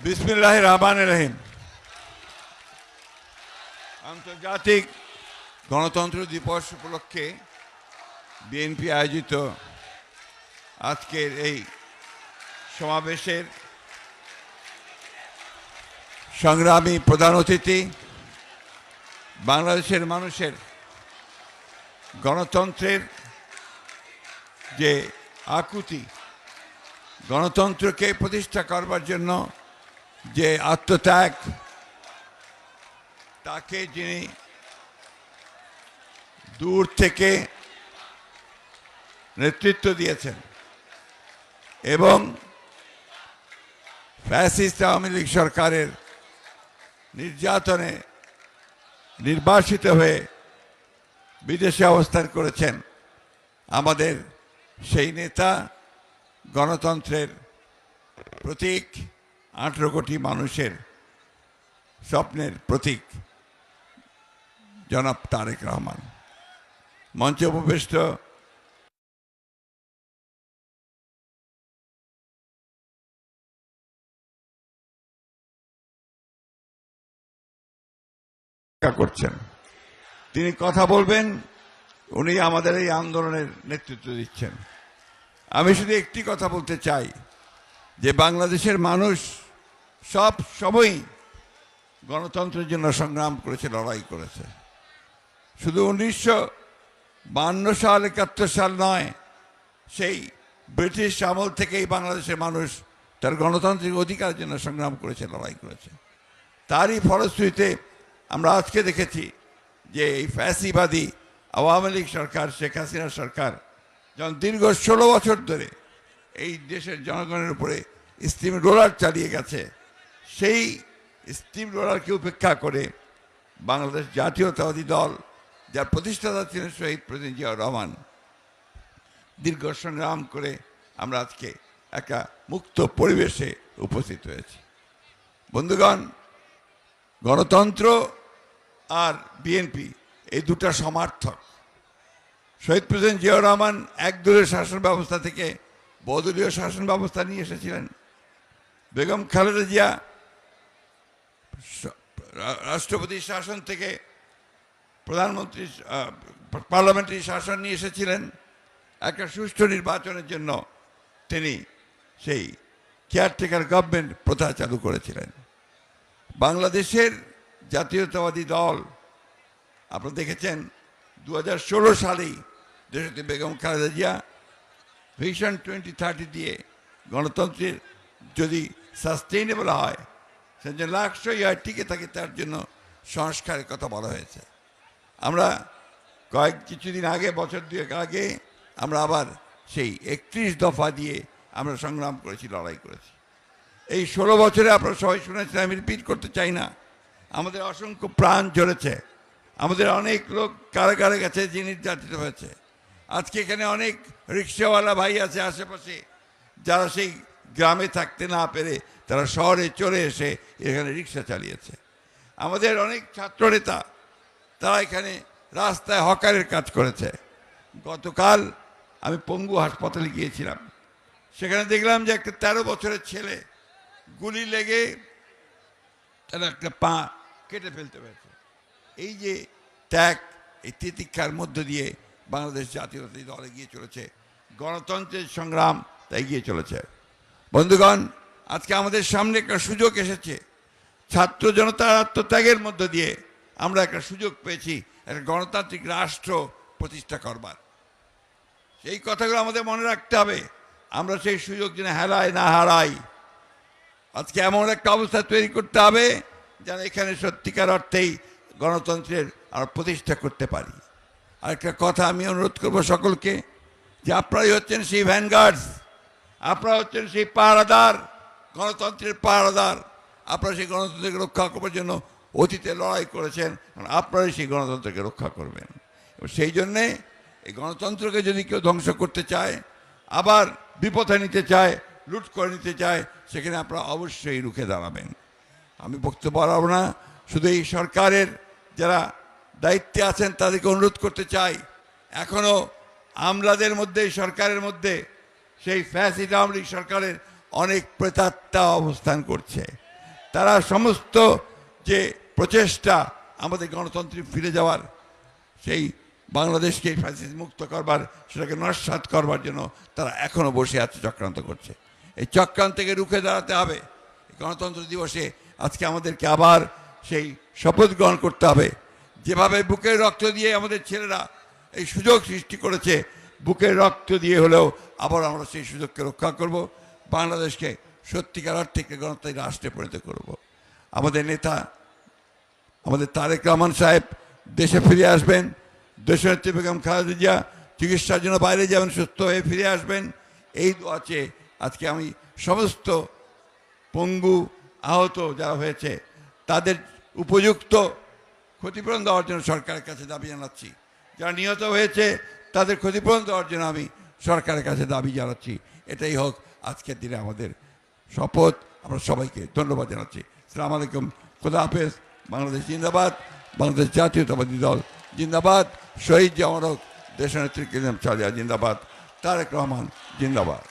বিসমিল্লাহির রহমানির রহিম। আন্তর্জাতিক গণতন্ত্র দিবস উপলক্ষে বিএনপি আয়োজিত আজকের এই সমাবেশের সংগ্রামী প্রধান অতিথি, বাংলাদেশের মানুষের গণতন্ত্রের যে আকুতি, গণতন্ত্রকে প্রতিষ্ঠা করবার জন্য যে আত্মত্যাগ, তাকে যিনি দূর থেকে নেতৃত্ব দিয়েছেন এবং ফ্যাসিস্ট আওয়ামী লীগ সরকারের নির্যাতনে নির্বাসিত হয়ে বিদেশে অবস্থান করেছেন আমাদের সেই নেতা, গণতন্ত্রের প্রতীক, 18 কোটি মানুষের স্বপ্নের প্রতীক জনাব তারেক রহমান। মঞ্চে উপবিষ্ট করছেন, তিনি কথা বলবেন, উনি আমাদের এই আন্দোলনের নেতৃত্ব দিচ্ছেন। আমি শুধু একটি কথা বলতে চাই যে বাংলাদেশের মানুষ সব সময় গণতন্ত্রের জন্য সংগ্রাম করেছে, লড়াই করেছে। শুধু 1952 সাল 71 সাল নয়, সেই ব্রিটিশ আমল থেকেই বাংলাদেশের মানুষ তার গণতান্ত্রিক অধিকারের জন্য সংগ্রাম করেছে, লড়াই করেছে। তারই ফলশ্রুতিতে আমরা আজকে দেখেছি যে এই ফ্যাসিবাদী আওয়ামী লীগ সরকার, শেখ হাসিনা সরকার যখন দীর্ঘ 16 বছর ধরে এই দেশের জনগণের উপরে স্টিম রোলার চালিয়ে গেছে, সেই স্টিম রোলারকে উপেক্ষা করে বাংলাদেশ জাতীয়তাবাদী দল, যার প্রতিষ্ঠাতা ছিলেন শহীদ প্রেসিডেন্ট জিয়াউর রহমান, দীর্ঘ সংগ্রাম করে আমরা আজকে একটা মুক্ত পরিবেশে উপস্থিত হয়েছি। বন্ধুগণ, গণতন্ত্র আর বিএনপি এই দুটা সমার্থক। শহীদ প্রেসিডেন্ট জিয়াউর রহমান একদলীয় শাসন ব্যবস্থা থেকে বহুদলীয় শাসন ব্যবস্থা নিয়ে এসেছিলেন। বেগম খালেদা জিয়া রাষ্ট্রপতি শাসন থেকে প্রধানমন্ত্রী পার্লামেন্টারি শাসন নিয়ে এসেছিলেন। একটা সুষ্ঠু নির্বাচনের জন্য তিনি সেই কেয়ারটেকার গভর্নমেন্ট প্রথা চালু করেছিলেন। বাংলাদেশের জাতীয়তাবাদী দল, আপনারা দেখেছেন 2016 সালেই দেশে বেগম খালেদা জিয়া ভিশন 2030 দিয়ে গণতন্ত্রের যদি সাস্টেইনেবল হয়, সে যে লাক্সই হয়, টিকে থাকে, তার জন্য সংস্কারের কথা বলা হয়েছে। আমরা কিছুদিন আগে, বছর দুয়েক আগে, আমরা আবার সেই 31 দফা দিয়ে আমরা সংগ্রাম করেছি, লড়াই করেছি। এই 16 বছরে আপনারা সবাই শুনেছেন, আমি রিপিট করতে চাই না। আমাদের অসংখ্য প্রাণ ঝরেছে, আমাদের অনেক লোক কারাগারে গেছে, যে নির্যাতিত হয়েছে। আজকে এখানে অনেক রিক্সাওয়ালা ভাই আছে আশেপাশে, যারা সেই গ্রামে থাকতে না পেরে তারা শহরে চলে এসে এখানে রিক্সা চালিয়েছে। আমাদের অনেক ছাত্রনেতা, তারা এখানে রাস্তায় হকারের কাজ করেছে। গতকাল আমি পঙ্গু হাসপাতালে গিয়েছিলাম, সেখানে দেখলাম যে একটা 13 বছরের ছেলে গুলি লেগে তার একটা পা কেটে ফেলতে হয়েছে। এই যে ত্যাগ, এই তিতিক্ষার মধ্য দিয়ে বাংলাদেশ জাতীয়তাবাদী দল এগিয়ে চলেছে, গণতন্ত্রের সংগ্রাম তা এগিয়ে চলেছে। বন্ধুগণ, আজকে আমাদের সামনে একটা সুযোগ এসেছে। ছাত্র জনতার আত্মত্যাগের মধ্য দিয়ে আমরা একটা সুযোগ পেয়েছি একটা গণতান্ত্রিক রাষ্ট্র প্রতিষ্ঠা করবার। সেই কথাগুলো আমাদের মনে রাখতে হবে। আমরা সেই সুযোগ যেন হেলায় না হারাই। আজকে এমন একটা অবস্থা তৈরি করতে হবে যেন এখানে সত্যিকার অর্থেই গণতন্ত্রের আর প্রতিষ্ঠা করতে পারি। আরেকটা কথা আমি অনুরোধ করব সকলকে, যে আপনারাই হচ্ছেন সেই ভ্যানগার্ডস, আপনারা হচ্ছেন সেই পাহারাদার, গণতন্ত্রের পাহারাদার। আপনারা সেই গণতন্ত্রকে রক্ষা করবার জন্য অতীতে লড়াই করেছেন, আপনারাই সেই গণতন্ত্রকে রক্ষা করবেন। এবং সেই জন্যে এই গণতন্ত্রকে যদি কেউ ধ্বংস করতে চায়, আবার বিপথে নিতে চায়, লুট করে নিতে চায়, সেখানে আপনারা অবশ্যই রুখে দাঁড়াবেন। আমি বক্তব্য বাড়াবো না, শুধু এই সরকারের যারা দায়িত্বে আছেন তাদেরকে অনুরোধ করতে চাই, এখনও আমলাদের মধ্যে, সরকারের মধ্যে সেই ফ্যাসিস্ট আওয়ামী লীগ সরকারের অনেক প্রেতাত্মা অবস্থান করছে। তারা সমস্ত যে প্রচেষ্টা আমাদের গণতন্ত্রে ফিরে যাওয়ার, সেই বাংলাদেশকে ফ্যাসিস্ট মুক্ত করবার, সেটাকে নস্যাৎ করবার জন্য তারা এখনো বসে আছে, চক্রান্ত করছে। এই চক্রান্তকে রুখে দাঁড়াতে হবে। গণতন্ত্র দিবসে আজকে আমাদেরকে আবার সেই শপথ গ্রহণ করতে হবে। যেভাবে বুকের রক্ত দিয়ে আমাদের ছেলেরা এই সুযোগ সৃষ্টি করেছে, বুকের রক্ত দিয়ে হলেও আবার আমরা সেই সুযোগকে রক্ষা করব, বাংলাদেশকে সত্যিকার অর্থে গণতান্ত্রিক রাষ্ট্রে পরিণত করব। আমাদের নেতা, আমাদের তারেক রহমান সাহেব দেশে ফিরে আসবেন। দেশনেত্রী বেগম খালেদা জিয়া চিকিৎসার জন্য বাইরে যাবেন, সুস্থ হয়ে ফিরে আসবেন, এই দোয়াতে আজকে আমি সমস্ত পঙ্গু আহত যারা হয়েছে তাদের উপযুক্ত ক্ষতিপূরণ দেওয়ার জন্য সরকারের কাছে দাবি জানাচ্ছি। যারা নিহত হয়েছে তাদের ক্ষতিপূরণ দেওয়ার জন্য আমি সরকারের কাছে দাবি জানাচ্ছি। এটাই হোক আজকের দিনে আমাদের শপথ। আমরা সবাইকে ধন্যবাদ জানাচ্ছি। আসসালামু আলাইকুম, খোদা হাফেজ। বাংলাদেশ জিন্দাবাদ, বাংলাদেশ জাতীয়তাবাদী দল জিন্দাবাদ, শহীদ জাওয়ান হোক দেশনেত্রী বেগম খালেদা জিয়া জিন্দাবাদ, তারেক রহমান জিন্দাবাদ।